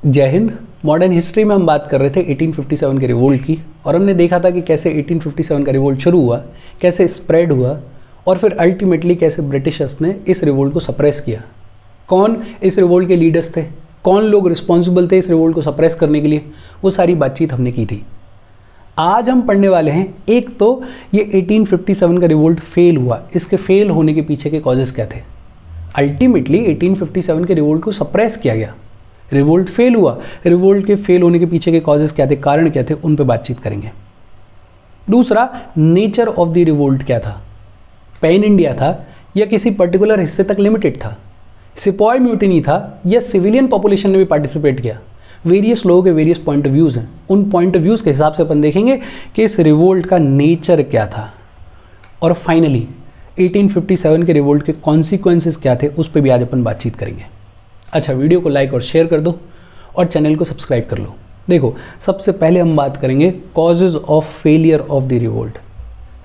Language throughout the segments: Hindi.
जय हिंद। मॉडर्न हिस्ट्री में हम बात कर रहे थे 1857 के रिवोल्ट की, और हमने देखा था कि कैसे 1857 का रिवोल्ट शुरू हुआ, कैसे स्प्रेड हुआ, और फिर अल्टीमेटली कैसे ब्रिटिशर्स ने इस रिवोल्ट को सप्रेस किया। कौन इस रिवोल्ट के लीडर्स थे, कौन लोग रिस्पॉन्सिबल थे इस रिवोल्ट को सप्रेस करने के लिए, वो सारी बातचीत हमने की थी। आज हम पढ़ने वाले हैं, एक तो ये 1857 का रिवोल्ट फेल हुआ, इसके फेल होने के पीछे के कॉजेज़ क्या थे। अल्टीमेटली 1857 के रिवोल्ट को सप्रेस किया गया, रिवोल्ट फेल हुआ, रिवोल्ट के फेल होने के पीछे के कॉजेज़ क्या थे, कारण क्या थे, उन पे बातचीत करेंगे। दूसरा, नेचर ऑफ द रिवोल्ट क्या था, पैन इंडिया था या किसी पर्टिकुलर हिस्से तक लिमिटेड था, सिपॉय म्यूटिनी था या सिविलियन पॉपुलेशन ने भी पार्टिसिपेट किया। वेरियस लोगों के वेरियस पॉइंट ऑफ व्यूज़ हैं, उन पॉइंट ऑफ व्यूज़ के हिसाब से अपन देखेंगे कि इस रिवोल्ट का नेचर क्या था। और फाइनली 1857 के रिवोल्ट के कॉन्सिक्वेंसेस क्या थे, उस पर भी आज अपन बातचीत करेंगे। अच्छा, वीडियो को लाइक और शेयर कर दो और चैनल को सब्सक्राइब कर लो। देखो, सबसे पहले हम बात करेंगे causes of failure of the revolt.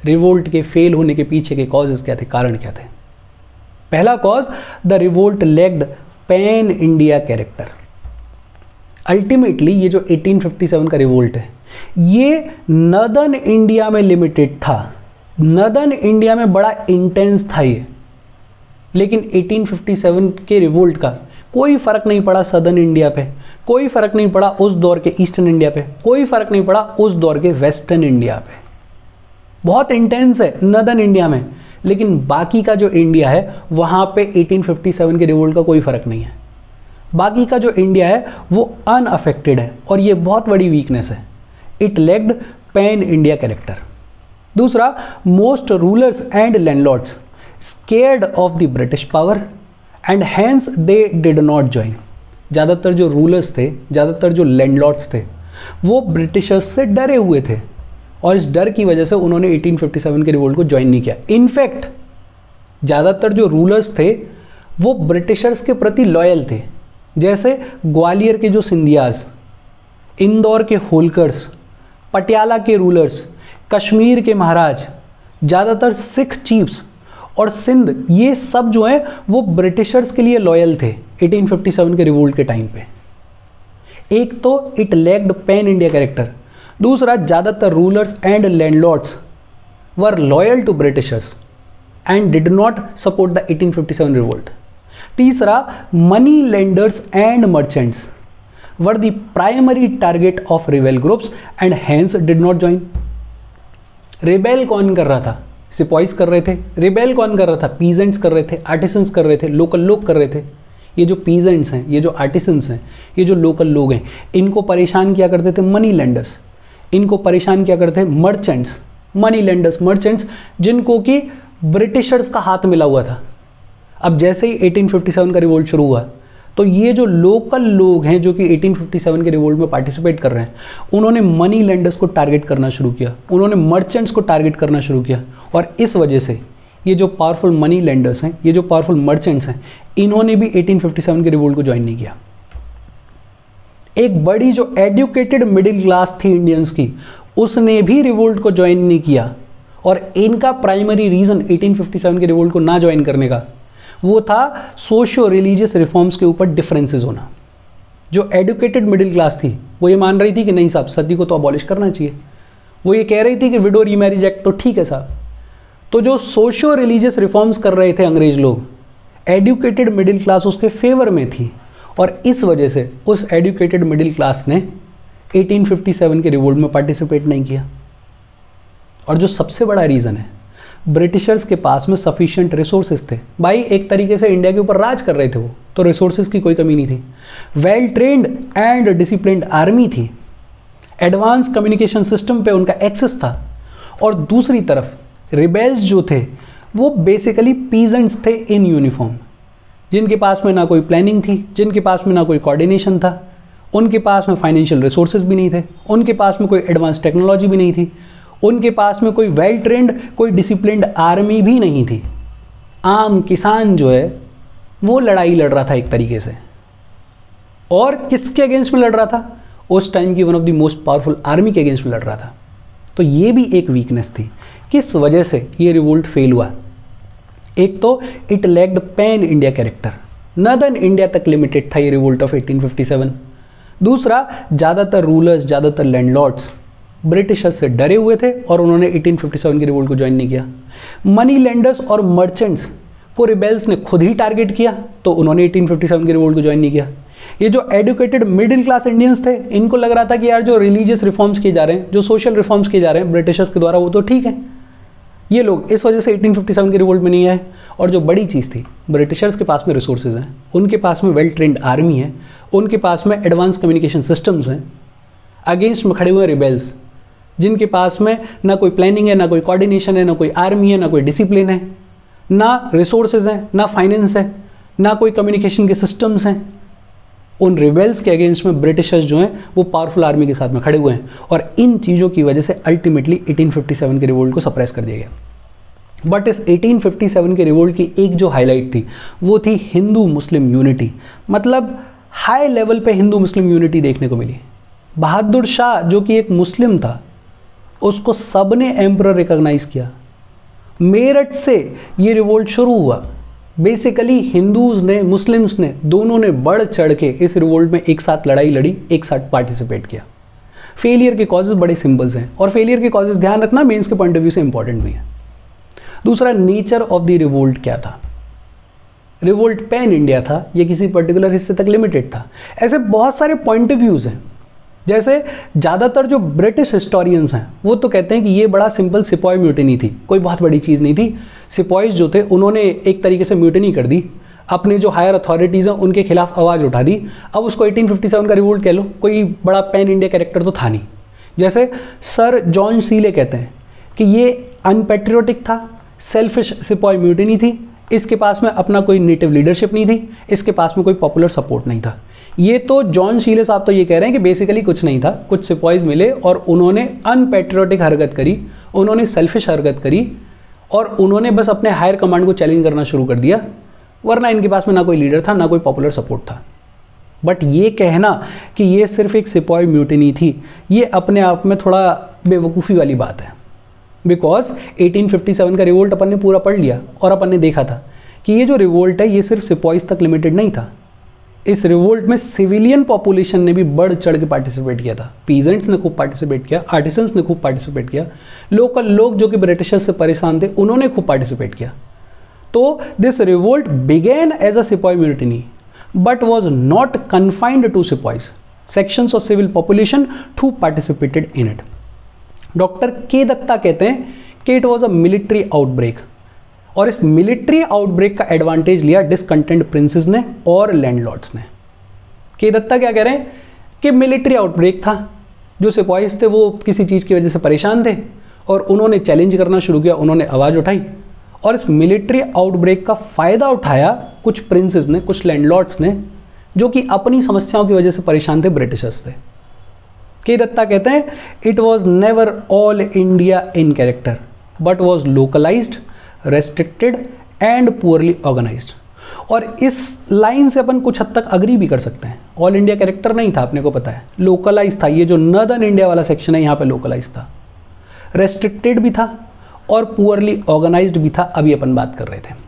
Revolt के फेल होने के पीछे के कॉजेज क्या थे, कारण क्या थे। पहला cause, the revolt lacked pan India character. Ultimately ये जो 1857 का रिवोल्ट है, ये नर्दर्न इंडिया में लिमिटेड था, नर्दर्न इंडिया में बड़ा इंटेंस था ये, लेकिन 1857 के रिवोल्ट का कोई फर्क नहीं पड़ा सदर्न इंडिया पे, कोई फर्क नहीं पड़ा उस दौर के ईस्टर्न इंडिया पे, कोई फर्क नहीं पड़ा उस दौर के वेस्टर्न इंडिया पे। बहुत इंटेंस है नर्दर्न इंडिया में, लेकिन बाकी का जो इंडिया है वहां पे 1857 के रिवोल्ट का कोई फर्क नहीं है। बाकी का जो इंडिया है वो अनअफेक्टेड है, और ये बहुत बड़ी वीकनेस है। It lacked pan India character. दूसरा, most rulers and landlords scared of the British power and hence they did not join. ज़्यादातर जो रूलर्स थे, ज़्यादातर जो लैंडलॉर्ड्स थे, वो ब्रिटिशर्स से डरे हुए थे, और इस डर की वजह से उन्होंने 1857 के रिवोल्ट को ज्वाइन नहीं किया। इनफैक्ट ज़्यादातर जो रूलर्स थे वो ब्रिटिशर्स के प्रति लॉयल थे, जैसे ग्वालियर के जो सिंधियाज, इंदौर के होलकर्स, पटियाला के रूलर्स, कश्मीर के महाराज, ज़्यादातर सिख चीफ्स और सिंध, ये सब जो हैं वो ब्रिटिशर्स के लिए लॉयल थे 1857 के रिवोल्ट के टाइम पे। एक तो it lacked pan India character, दूसरा ज़्यादातर rulers and landlords were loyal to Britishers and did not support the 1857 revolt. तीसरा, money lenders and merchants were the primary target of rebel groups and hence did not join. Rebel कौन कर रहा था, सिपॉइस कर रहे थे। रिबेल कौन कर रहा था, पीजेंट्स कर रहे थे, आर्टिसंस कर रहे थे, लोकल लोग कर रहे थे। ये जो पीजेंट्स हैं, ये जो आर्टिसंस हैं, ये जो लोकल लोग हैं, इनको परेशान किया करते थे मनी लेंडर्स, इनको परेशान किया करते थे मर्चेंट्स। मनी लेंडर्स, मर्चेंट्स, जिनको कि ब्रिटिशर्स का हाथ मिला हुआ था। अब जैसे ही 1857 का रिवोल्ट शुरू हुआ, तो ये जो लोकल लोग हैं जो कि 1857 के रिवोल्ट में पार्टिसिपेट कर रहे हैं, उन्होंने मनी लेंडर्स को टारगेट करना शुरू किया, उन्होंने मर्चेंट्स को टारगेट करना शुरू किया, और इस वजह से ये जो पावरफुल मनी लेंडर्स हैं, ये जो पावरफुल मर्चेंट्स हैं, इन्होंने भी 1857 के रिवोल्ट को ज्वाइन नहीं किया। एक बड़ी जो एजुकेटेड मिडिल क्लास थी इंडियंस की, उसने भी रिवोल्ट को ज्वाइन नहीं किया, और इनका प्राइमरी रीज़न 1857 के रिवोल्ट को ना ज्वाइन करने का वो था सोशियो रिलीजियस रिफॉर्म्स के ऊपर डिफरेंसेस होना। जो एजुकेटेड मिडिल क्लास थी वो ये मान रही थी कि नहीं साहब, सती को तो अबॉलिश करना चाहिए। वो ये कह रही थी कि विडो रीमैरिज एक्ट तो ठीक है साहब। तो जो सोशियो रिलीजियस रिफॉर्म्स कर रहे थे अंग्रेज लोग, एजुकेटेड मिडिल क्लास उसके फेवर में थी, और इस वजह से उस एजुकेटेड मिडिल क्लास ने 1857 के रिवोल्ट में पार्टिसिपेट नहीं किया। और जो सबसे बड़ा रीज़न है, ब्रिटिशर्स के पास में सफिशिएंट रिसोर्सेज थे। भाई एक तरीके से इंडिया के ऊपर राज कर रहे थे वो, तो रिसोर्सेज की कोई कमी नहीं थी। Well trained and disciplined army थी, एडवांस कम्युनिकेशन सिस्टम पे उनका एक्सेस था, और दूसरी तरफ रिबेल्स जो थे वो बेसिकली पीजेंट्स थे इन यूनिफॉर्म, जिनके पास में ना कोई प्लानिंग थी, जिनके पास में ना कोई कोऑर्डिनेशन था, उनके पास में फाइनेंशियल रिसोर्सेज भी नहीं थे, उनके पास में कोई एडवांस टेक्नोलॉजी भी नहीं थी, उनके पास में कोई वेल ट्रेंड, कोई डिसिप्लिन्ड आर्मी भी नहीं थी। आम किसान जो है वो लड़ाई लड़ रहा था एक तरीके से, और किसके अगेंस्ट में लड़ रहा था, उस टाइम की one of the most powerful army के अगेंस्ट में लड़ रहा था। तो ये भी एक वीकनेस थी, किस वजह से ये रिवोल्ट फेल हुआ। एक तो it lacked pan India character, northern India तक लिमिटेड था ये रिवोल्ट ऑफ 1857। दूसरा, ज़्यादातर रूलर्स, ज़्यादातर लैंडलॉर्ड्स ब्रिटिशर्स से डरे हुए थे और उन्होंने 1857 की रिवोल्ट को ज्वाइन नहीं किया। मनी लेंडर्स और मर्चेंट्स को रिबेल्स ने खुद ही टारगेट किया तो उन्होंने 1857 की रिवोल्ट को ज्वाइन नहीं किया। ये जो एडुकेटेड मिडिल क्लास इंडियंस थे, इनको लग रहा था कि यार जो रिलीजियस रिफॉर्म्स किए जा रहे हैं, जो सोशल रिफॉर्म्स किए जा रहे हैं ब्रिटिशर्स के द्वारा, वो तो ठीक है। ये लोग इस वजह से 1857 की रिवोल्ट में नहीं आए। और जो बड़ी चीज़ थी, ब्रिटिशर्स के पास में रिसोर्सेज हैं, उनके पास में वेल ट्रेंड आर्मी है, उनके पास में एडवांस कम्युनिकेशन सिस्टम्स हैं। अगेंस्ट में खड़े हुए रिबेल्स जिनके पास में ना कोई प्लानिंग है, ना कोई कोऑर्डिनेशन है, ना कोई आर्मी है, ना कोई डिसिप्लिन है, ना रिसोर्सेज हैं, ना फाइनेंस है, ना कोई कम्युनिकेशन के सिस्टम्स हैं। उन रिबेल्स के अगेंस्ट में ब्रिटिशर्स जो हैं वो पावरफुल आर्मी के साथ में खड़े हुए हैं और इन चीज़ों की वजह से अल्टीमेटली 1857 के रिवोल्ट को सप्रेस कर दिया गया। बट इस 1857 के रिवोल्ट की एक जो हाईलाइट थी वो थी हिंदू मुस्लिम यूनिटी। मतलब हाई लेवल पे हिंदू मुस्लिम यूनिटी देखने को मिली। बहादुर शाह जो कि एक मुस्लिम था, उसको सबने एम्परर रिकॉग्नाइज किया। मेरठ से ये रिवोल्ट शुरू हुआ। बेसिकली हिंदूज ने, मुस्लिम्स ने, दोनों ने बढ़ चढ़ के इस रिवोल्ट में एक साथ लड़ाई लड़ी, एक साथ पार्टिसिपेट किया। फेलियर के कॉजेज बड़े सिंपल्स हैं और फेलियर के कॉजेज ध्यान रखना मेंस के पॉइंट ऑफ व्यू से इंपॉर्टेंट भी है। दूसरा, नेचर ऑफ द रिवोल्ट क्या था। रिवोल्ट पैन इंडिया था, ये किसी पर्टिकुलर हिस्से तक लिमिटेड था। ऐसे बहुत सारे पॉइंट ऑफ व्यूज हैं। जैसे ज़्यादातर जो ब्रिटिश हिस्टोरियंस हैं वो तो कहते हैं कि ये बड़ा सिंपल सिपॉय म्यूटिनी थी, कोई बहुत बड़ी चीज़ नहीं थी। सिपॉयज जो थे उन्होंने एक तरीके से म्यूटिनी कर दी, अपने जो हायर अथॉरिटीज़ हैं उनके खिलाफ आवाज़ उठा दी। अब उसको 1857 का रिवोल्ट कह लो, कोई बड़ा पैन इंडिया कैरेक्टर तो था नहीं। जैसे सर जॉन सीले कहते हैं कि ये अनपेट्रियोटिक था, सेल्फिश सिपॉय म्यूटिनी थी, इसके पास में अपना कोई नेटिव लीडरशिप नहीं थी, इसके पास में कोई पॉपुलर सपोर्ट नहीं था। ये तो जॉन शीले साहब तो ये कह रहे हैं कि बेसिकली कुछ नहीं था, कुछ सिपॉइज मिले और उन्होंने अनपैट्रियोटिक हरकत करी, उन्होंने सेल्फिश हरकत करी और उन्होंने बस अपने हायर कमांड को चैलेंज करना शुरू कर दिया, वरना इनके पास में ना कोई लीडर था, ना कोई पॉपुलर सपोर्ट था। बट ये कहना कि ये सिर्फ एक सिपॉय म्यूटिनी थी, ये अपने आप में थोड़ा बेवकूफ़ी वाली बात है। बिकॉज 1857 का रिवोल्ट अपन ने पूरा पढ़ लिया और अपन ने देखा था कि ये जो रिवोल्ट है ये सिर्फ सिपॉइज तक लिमिटेड नहीं था। इस रिवोल्ट में सिविलियन पॉपुलेशन ने भी बढ़ चढ़ के पार्टिसिपेट किया था। पीजेंट्स ने खूब पार्टिसिपेट किया, आर्टिसंस ने खूब पार्टिसिपेट किया, लोकल लोग जो कि ब्रिटिशर्स से परेशान थे उन्होंने खूब पार्टिसिपेट किया। तो this revolt began as a sepoy mutiny but was not confined to sepoys, sections of civil population too participated in it. Doctor K Datta कहते हैं कि it was a military outbreak और इस मिलिट्री आउटब्रेक का एडवांटेज लिया डिसकंटेंट प्रिंसेस ने और लैंडलॉर्ड्स ने। के दत्ता क्या कह रहे हैं कि मिलिट्री आउटब्रेक था, जो सिपॉइज थे वो किसी चीज़ की वजह से परेशान थे और उन्होंने चैलेंज करना शुरू किया, उन्होंने आवाज़ उठाई और इस मिलिट्री आउटब्रेक का फ़ायदा उठाया कुछ प्रिंसेस ने, कुछ लैंडलॉर्ड्स ने, जो कि अपनी समस्याओं की वजह से परेशान थे ब्रिटिशर्स से। के दत्ता कहते हैं it was never all India in character but was localised, restricted and poorly organised. और इस लाइन से अपन कुछ हद तक अग्री भी कर सकते हैं। ऑल इंडिया कैरेक्टर नहीं था, अपने को पता है, लोकलाइज था। ये जो नॉर्दर्न इंडिया वाला सेक्शन है यहाँ पे लोकलाइज था, रेस्ट्रिक्टेड भी था और पुअरली ऑर्गेनाइज्ड भी था। अभी अपन बात कर रहे थे।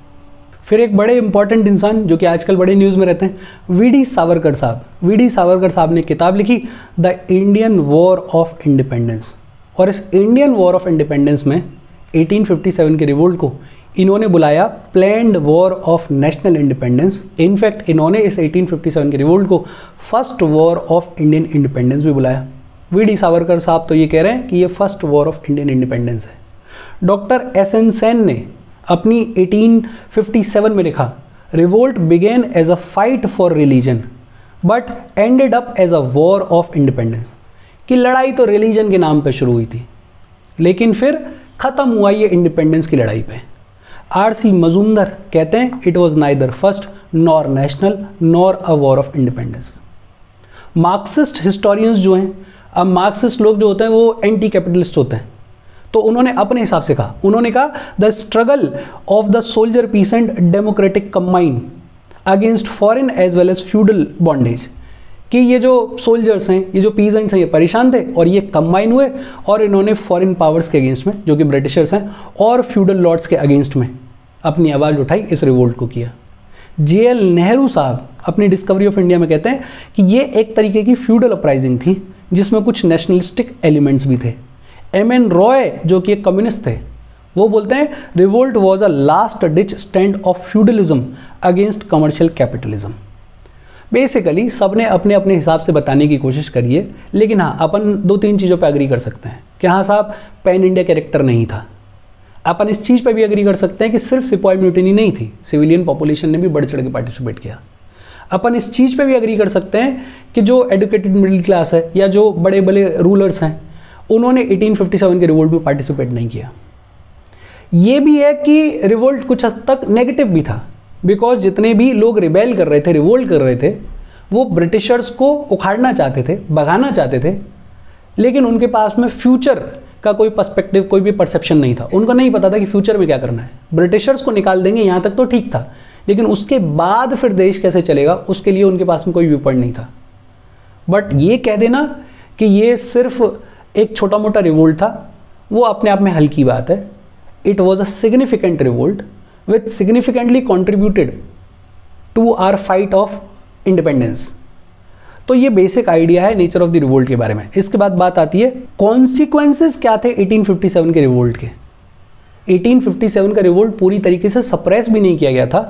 फिर एक बड़े इंपॉर्टेंट इंसान जो कि आजकल बड़े न्यूज़ में रहते हैं, वी.डी. सावरकर साहब। वी.डी. सावरकर साहब ने किताब लिखी the Indian war of independence और इस इंडियन वॉर ऑफ इंडिपेंडेंस में 1857 के रिवोल्ट को इन्होंने बुलाया planned war of national independence. In fact इन्होंने इस 1857 के रिवोल्ट को first war of Indian independence भी बुलाया। वी.डी. सावरकर साहब तो ये कह रहे हैं कि ये first war of Indian independence है। Doctor SN. सेन ने अपनी 1857 में लिखा revolt began as a fight for religion but ended up as a war of independence, कि लड़ाई तो रिलीजन के नाम पे शुरू हुई थी लेकिन फिर ख़त्म हुआ ये इंडिपेंडेंस की लड़ाई पे। आर.सी. मजूमदार कहते हैं it was neither first nor national nor a war of independence. Marxist historians जो हैं, अब मार्क्सिस्ट लोग जो होते हैं वो एंटी कैपिटलिस्ट होते हैं, तो उन्होंने अपने हिसाब से कहा, उन्होंने कहा the struggle of the soldier peasant democratic combine against foreign as well as feudal bondage, कि ये जो सोल्जर्स हैं, ये जो पीजेंट्स हैं, ये परेशान थे और ये कंबाइन हुए और इन्होंने फॉरेन पावर्स के अगेंस्ट में, जो कि ब्रिटिशर्स हैं, और फ्यूडल लॉर्ड्स के अगेंस्ट में अपनी आवाज़ उठाई, इस रिवोल्ट को किया। JL नेहरू साहब अपनी डिस्कवरी ऑफ इंडिया में कहते हैं कि ये एक तरीके की फ्यूडल अपराइजिंग थी जिसमें कुछ नेशनलिस्टिक एलिमेंट्स भी थे। MN रॉय जो कि एक कम्युनिस्ट थे, वो बोलते हैं revolt was a last ditch stand of feudalism against commercial capitalism. Basically सबने अपने अपने हिसाब से बताने की कोशिश करी है, लेकिन हाँ अपन 2-3 चीज़ों पे एग्री कर सकते हैं कि हाँ साहब पैन इंडिया कैरेक्टर नहीं था। अपन इस चीज़ पे भी एग्री कर सकते हैं कि सिर्फ सिपाही म्यूटिनी नहीं थी, सिविलियन पॉपुलेशन ने भी बढ़ चढ़ के पार्टिसिपेट किया। अपन इस चीज़ पे भी एग्री कर सकते हैं कि जो एडुकेटेड मिडिल क्लास है या जो बड़े बड़े रूलर्स हैं उन्होंने 1857 के रिवोल्ट में पार्टिसिपेट नहीं किया। ये भी है कि रिवोल्ट कुछ हद तक नेगेटिव भी था, बिकॉज जितने भी लोग रिबेल कर रहे थे, रिवोल्ट कर रहे थे, वो ब्रिटिशर्स को उखाड़ना चाहते थे, भगाना चाहते थे, लेकिन उनके पास में फ्यूचर का कोई पर्सपेक्टिव, कोई भी परसेप्शन नहीं था। उनको नहीं पता था कि फ्यूचर में क्या करना है। ब्रिटिशर्स को निकाल देंगे यहाँ तक तो ठीक था, लेकिन उसके बाद फिर देश कैसे चलेगा उसके लिए उनके पास में कोई व्यू पॉइंट नहीं था। बट ये कह देना कि ये सिर्फ एक छोटा मोटा रिवोल्ट था, वो अपने आप में हल्की बात है। It was a significant revolt which significantly contributed to our fight of independence। तो ये बेसिक आइडिया है नेचर ऑफ द रिवोल्ट के बारे में। इसके बाद बात आती है कॉन्सिक्वेंसेस क्या थे 1857 के रिवोल्ट के। 1857 का रिवोल्ट पूरी तरीके से सप्रेस भी नहीं किया गया था।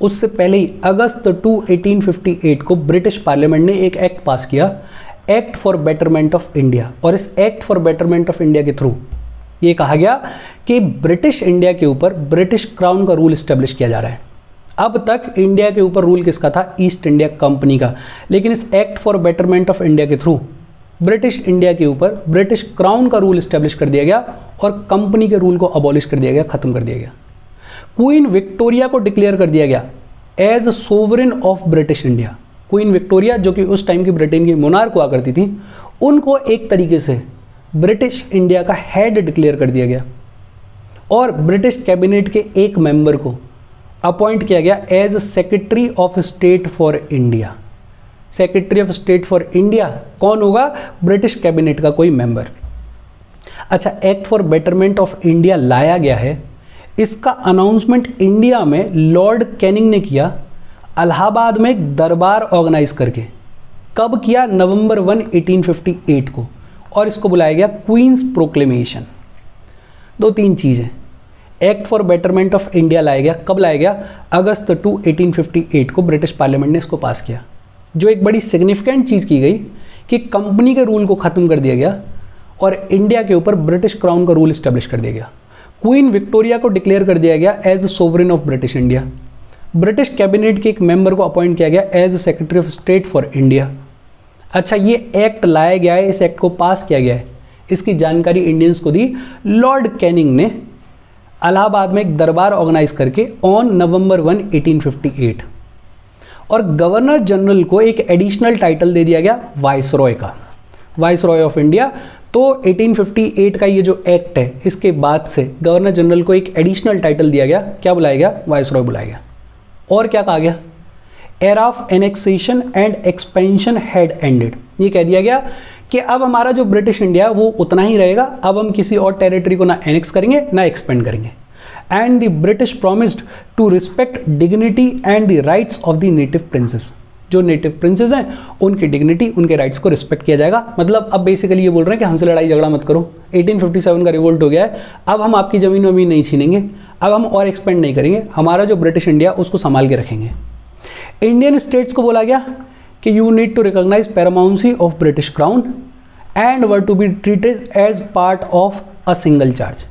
उससे पहले ही अगस्त 2 1858 को ब्रिटिश पार्लियामेंट ने एक एक्ट पास किया, act for betterment of India. और इस act for betterment of India के थ्रू ये कहा गया कि ब्रिटिश इंडिया के ऊपर ब्रिटिश क्राउन का रूल इस्टेब्लिश किया जा रहा है। अब तक इंडिया के ऊपर रूल किसका था? ईस्ट इंडिया कंपनी का। लेकिन इस act for betterment of India के थ्रू ब्रिटिश इंडिया के ऊपर ब्रिटिश क्राउन का रूल इस्टेब्लिश कर दिया गया और कंपनी के रूल को अबॉलिश कर दिया गया, खत्म कर दिया गया। क्वीन विक्टोरिया को डिक्लेयर कर दिया गया as sovereign of British India. Queen Victoria जो कि उस टाइम की ब्रिटेन की मोनार्क हुआ करती थी, उनको एक तरीके से ब्रिटिश इंडिया का हेड डिक्लेयर कर दिया गया और ब्रिटिश कैबिनेट के एक मेंबर को अपॉइंट किया गया as secretary of state for India. Secretary of state for India कौन होगा? ब्रिटिश कैबिनेट का कोई मेंबर। अच्छा, act for betterment of India लाया गया है, इसका अनाउंसमेंट इंडिया में लॉर्ड कैनिंग ने किया, इलाहाबाद में एक दरबार ऑर्गेनाइज करके। कब किया? नवंबर 1 1858 को, और इसको बुलाया गया क्वींस प्रोक्लेमेशन। 2-3 चीज़ें। Act for betterment of India लाया गया, कब लाया गया? अगस्त 2 1858 को ब्रिटिश पार्लियामेंट ने इसको पास किया। जो एक बड़ी सिग्निफिकेंट चीज़ की गई कि कंपनी के रूल को ख़त्म कर दिया गया और इंडिया के ऊपर ब्रिटिश क्राउन का रूल इस्टेब्लिश कर दिया गया। क्वीन विक्टोरिया को डिक्लेयर कर दिया गया as sovereign of British India. British cabinet के एक मेंबर को अपॉइंट किया गया as secretary of state for India. अच्छा, ये एक्ट लाया गया है, इस एक्ट को पास किया गया है, इसकी जानकारी इंडियंस को दी लॉर्ड कैनिंग ने इलाहाबाद में एक दरबार ऑर्गेनाइज करके ऑन नवंबर 1 1858। और गवर्नर जनरल को एक एडिशनल टाइटल दे दिया गया वाइसरॉय का, वाइसरॉय ऑफ इंडिया। तो 1858 का ये जो एक्ट है, इसके बाद से गवर्नर जनरल को एक एडिशनल टाइटल दिया गया। क्या बुलाया गया? वाइसरॉय बुलाया गया। और क्या कहा गया? Era of annexation and expansion had ended. ये कह दिया गया कि अब हमारा जो ब्रिटिश इंडिया वो उतना ही रहेगा, अब हम किसी और टेरिटरी को ना एनेक्स करेंगे ना एक्सपेंड करेंगे। And the British promised to respect dignity and the rights of the native princes. जो नेटिव प्रिंसेस हैं उनकी डिग्निटी, उनके राइट्स को रिस्पेक्ट किया जाएगा। मतलब अब बेसिकली ये बोल रहे हैं कि हमसे लड़ाई झगड़ा मत करो, 1857 का रिवोल्ट हो गया है, अब हम आपकी ज़मीन वमीन नहीं छीनेंगे, अब हम और एक्सपेंड नहीं करेंगे, हमारा जो ब्रिटिश इंडिया उसको संभाल के रखेंगे। इंडियन स्टेट्स को बोला गया कि you need to recognise paramountcy of British crown and were to be treated as part of a single charge.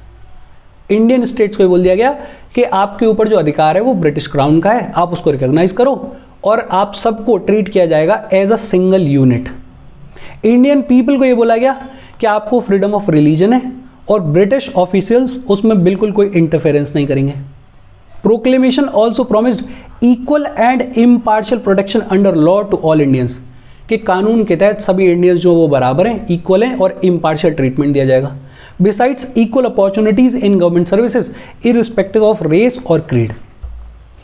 Indian states को बोल दिया गया कि आपके ऊपर जो अधिकार है वो ब्रिटिश क्राउन का है, आप उसको रिकॉग्नाइज करो और आप सबको ट्रीट किया जाएगा as a single unit. Indian people को ये बोला गया कि आपको फ्रीडम ऑफ रिलीजन है और ब्रिटिश ऑफिशियल्स उसमें बिल्कुल कोई इंटरफेरेंस नहीं करेंगे। Proclamation also promised equal and impartial protection under law to all Indians, कि कानून के तहत सभी इंडियंस जो वो बराबर हैं, इक्वल हैं और इम्पार्शियल ट्रीटमेंट दिया जाएगा। Besides equal opportunities in government services irrespective of race और क्रीड।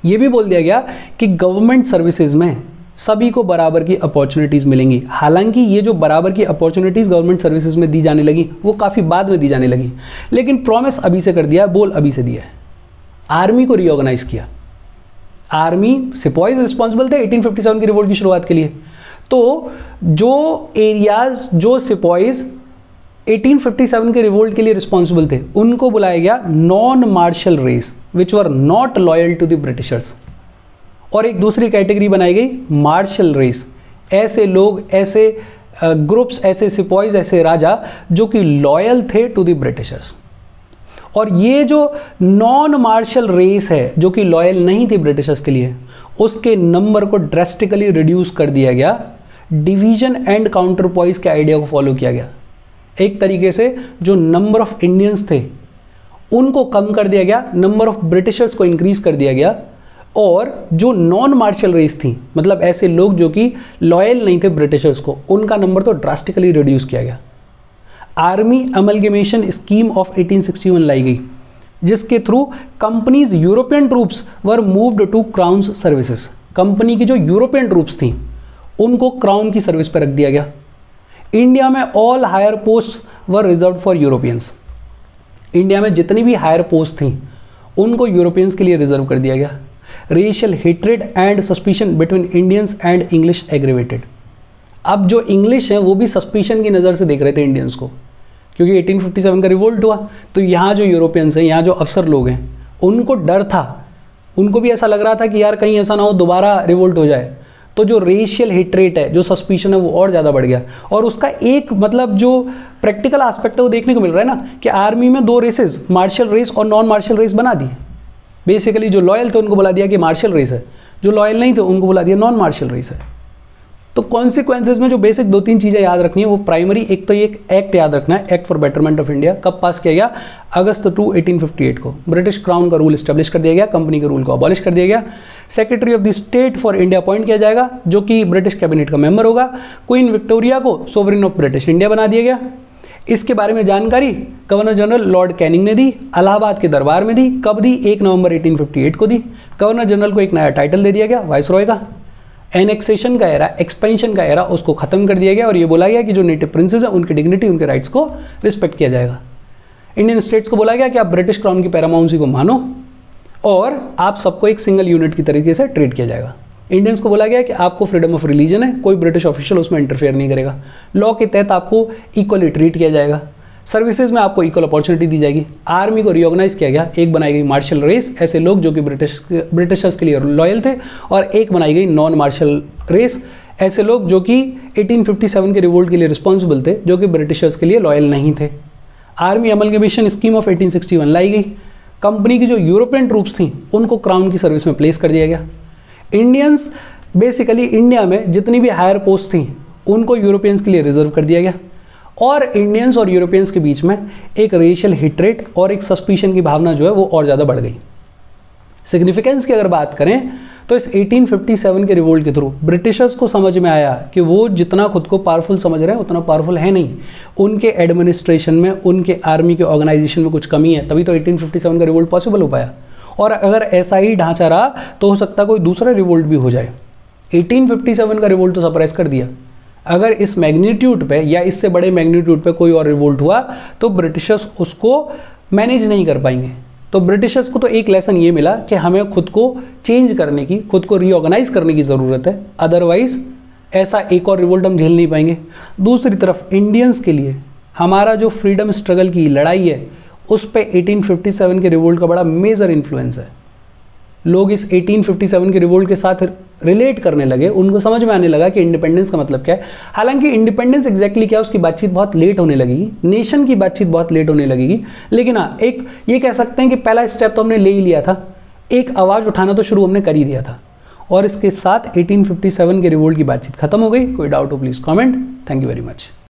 ये भी बोल दिया गया कि गवर्नमेंट सर्विसेज में सभी को बराबर की अपॉर्चुनिटीज़ मिलेंगी। हालांकि ये जो बराबर की अपॉर्चुनिटीज़ गवर्नमेंट सर्विसेज में दी जाने लगी वो काफ़ी बाद में दी जाने लगी, लेकिन प्रॉमिस अभी से कर दिया, बोल अभी से दिया है। आर्मी को रीऑर्गेनाइज किया। आर्मी सिपॉइज रिस्पॉन्सिबल थे 1857 की रिवोल्ट की शुरुआत के लिए। तो जो एरियाज जो सिपॉइज 1857 के रिवोल्ट के लिए रिस्पॉन्सिबल थे उनको बुलाया गया non martial race which were not loyal to the Britishers. और एक दूसरी कैटेगरी बनाई गई मार्शल रेस, ऐसे लोग, ऐसे ग्रुप्स, ऐसे सिपॉइज, ऐसे राजा जो कि लॉयल थे टू द ब्रिटिशर्स। और ये जो नॉन मार्शल रेस है जो कि लॉयल नहीं थी ब्रिटिशर्स के लिए, उसके नंबर को ड्रेस्टिकली रिड्यूस कर दिया गया, डिवीजन एंड काउंटर पॉइज के आइडिया को फॉलो किया गया। एक तरीके से जो नंबर ऑफ इंडियंस थे उनको कम कर दिया गया, नंबर ऑफ ब्रिटिशर्स को इंक्रीज कर दिया गया, और जो नॉन मार्शल रेस थी, मतलब ऐसे लोग जो कि लॉयल नहीं थे ब्रिटिशर्स को, उनका नंबर तो ड्रास्टिकली रिड्यूस किया गया। आर्मी अमलगेमेशन स्कीम ऑफ 1861 लाई गई, जिसके through companies European troops were moved to crown services. Company की जो यूरोपियन ट्रूप्स थी उनको क्राउन की सर्विस पर रख दिया गया। इंडिया में all higher post were reserve for Europeans. India में जितनी भी हायर पोस्ट थी उनको यूरोपियंस के लिए रिजर्व कर दिया गया। Racial hatred and suspicion between Indians and English aggravated. अब जो इंग्लिश है वो भी सस्पिशन की नज़र से देख रहे थे इंडियंस को, क्योंकि 1857 का रिवोल्ट हुआ, तो यहाँ जो यूरोपियंस हैं, यहाँ जो अफसर लोग हैं, उनको डर था, उनको भी ऐसा लग रहा था कि यार कहीं ऐसा ना हो दोबारा रिवोल्ट हो जाए। तो जो रेशियल हेट्रेट है, जो सस्पिशन है, वो और ज़्यादा बढ़ गया। और उसका एक मतलब जो प्रैक्टिकल एस्पेक्ट है वो देखने को मिल रहा है ना, कि आर्मी में दो रेसेस, मार्शल रेस और नॉन मार्शल रेस बना दी। बेसिकली जो लॉयल थे उनको बुला दिया कि मार्शल रेस है, जो लॉयल नहीं थे उनको बुला दिया नॉन मार्शल रेस है। तो कॉन्सिक्वेंसेज में जो बेसिक दो तीन चीज़ें याद रखनी है वो प्राइमरी, एक तो ये एक्ट याद रखना है, act for betterment of India. कब पास किया गया? अगस्त 2, 1858 को। ब्रिटिश क्राउन का रूल इस्टेब्लिश कर दिया गया, कंपनी के रूल को अबॉलिश कर दिया गया। Secretary of the state for India appoint किया जाएगा, जो कि ब्रिटिश कैबिनेट का मेंबर होगा। क्वीन विक्टोरिया को सोवरेन ऑफ ब्रिटिश इंडिया बना दिया गया। इसके बारे में जानकारी गवर्नर जनरल लॉर्ड कैनिंग ने दी, इलाहाबाद के दरबार में दी। कब दी? 1 नवंबर 1858 को दी। गवर्नर जनरल को एक नया टाइटल दे दिया गया, वाइसरॉय का। एनेक्सेशन का एरा, एक्सपेंशन का एरा, उसको खत्म कर दिया गया और ये बोला गया कि जो नेटिव प्रिंसेस हैं उनकी डिग्निटी, उनके राइट्स को रिस्पेक्ट किया जाएगा। इंडियन स्टेट्स को बोला गया कि आप ब्रिटिश क्राउन की पैरामाउंसी को मानो और आप सबको एक सिंगल यूनिट की तरीके से ट्रीट किया जाएगा। इंडियंस को बोला गया कि आपको फ्रीडम ऑफ रिलीजन है, कोई ब्रिटिश ऑफिशियल उसमें इंटरफेयर नहीं करेगा। लॉ के तहत आपको इक्वली ट्रीट किया जाएगा। सर्विसेज में आपको इक्वल अपॉर्चुनिटी दी जाएगी। आर्मी को रिऑर्गेनाइज किया गया, एक बनाई गई मार्शल रेस, ऐसे लोग जो कि ब्रिटिशर्स के लिए लॉयल थे, और एक बनाई गई नॉन मार्शल रेस, ऐसे लोग जो कि 1857 के रिवोल्ट के लिए रिस्पॉन्सिबल थे, जो कि ब्रिटिशर्स के लिए लॉयल नहीं थे। आर्मी अमलगेमेशन स्कीम ऑफ 1861 लाई गई। कंपनी की जो यूरोपियन ट्रूप्स थी उनको क्राउन की सर्विस में प्लेस कर दिया गया। इंडियंस, बेसिकली इंडिया में जितनी भी हायर पोस्ट थी उनको यूरोपियंस के लिए रिजर्व कर दिया गया। और इंडियंस और यूरोपियंस के बीच में एक रेशियल हेट्रेट और एक सस्पिशन की भावना जो है वो और ज़्यादा बढ़ गई। सिग्निफिकेंस की अगर बात करें तो इस 1857 के रिवोल्ट के थ्रू ब्रिटिशर्स को समझ में आया कि वो जितना खुद को पावरफुल समझ रहे हैं उतना पावरफुल है नहीं। उनके एडमिनिस्ट्रेशन में, उनके आर्मी के ऑर्गेनाइजेशन में कुछ कमी है, तभी तो 1857 का रिवोल्ट पॉसिबल हो पाया। और अगर ऐसा ही ढांचा रहा तो हो सकता कोई दूसरा रिवोल्ट भी हो जाए। 1857 का रिवोल्ट तो सप्रेस कर दिया। अगर इस मैग्नीट्यूड पे या इससे बड़े मैग्नीट्यूड पे कोई और रिवोल्ट हुआ तो ब्रिटिशर्स उसको मैनेज नहीं कर पाएंगे। तो ब्रिटिशर्स को तो एक लेसन ये मिला कि हमें खुद को चेंज करने की, खुद को रीऑर्गेनाइज करने की ज़रूरत है, अदरवाइज ऐसा एक और रिवोल्ट हम झेल नहीं पाएंगे। दूसरी तरफ इंडियंस के लिए हमारा जो फ्रीडम स्ट्रगल की लड़ाई है उस पर 1857 के रिवोल्ट का बड़ा मेजर इन्फ्लुएंस है। लोग इस 1857 के रिवोल्ट के साथ रिलेट करने लगे, उनको समझ में आने लगा कि इंडिपेंडेंस का मतलब क्या है। हालांकि इंडिपेंडेंस एग्जैक्टली क्या है उसकी बातचीत बहुत लेट होने लगेगी, नेशन की बातचीत बहुत लेट होने लगेगी। लेकिन हाँ, एक ये कह सकते हैं कि पहला स्टेप तो हमने ले ही लिया था, एक आवाज़ उठाना तो शुरू हमने कर ही दिया था। और इसके साथ 1857 के रिवोल्ट की बातचीत खत्म हो गई। कोई डाउट हो please comment. Thank you very much.